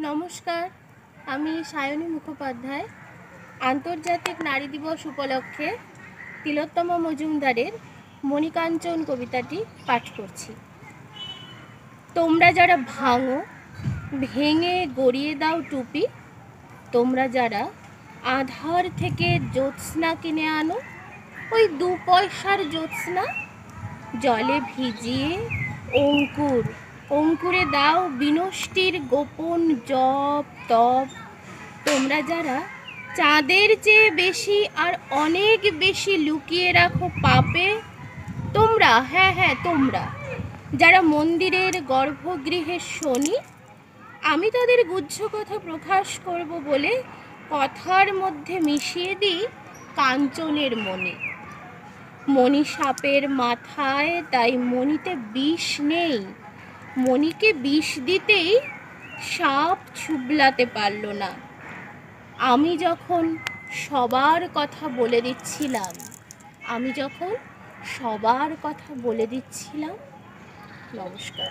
নমস্কার, আমি সায়নী মুখোপাধ্যায় আন্তর্জাতিক নারী দিবস উপলক্ষে তিলোত্তমা মজুমদারের মণিকাঞ্চন কবিতাটি পাঠ করছি। তোমরা যারা ভাঙো, ভেঙে গড়িয়ে দাও টুপি, তোমরা যারা আধার থেকে জ্যোৎস্না কিনে আনো, ওই 2 পয়সার জ্যোৎস্না, জলে ভিজিয়ে অঙ্কুরে দাও বিনষ্টির গোপন জপ তপ। তোমরা যারা চাঁদের চেয়ে বেশি আর অনেক বেশি লুকিয়ে রাখো পাপে, তোমরা তোমরা যারা মন্দিরের গর্ভগৃহের শনি, আমি তাদের গুহ্য কথা প্রকাশ করব বলে কথার মধ্যে মিশিয়ে দিই কাঞ্চনের মণি। মণি সাপের মাথায়, তাই মণিতে বিষ নেই। মণিকে বিষ দিতেই সাপ ছুবলাতে পারল না। আমি যখন সবার কথা বলে দিচ্ছিলাম, নমস্কার।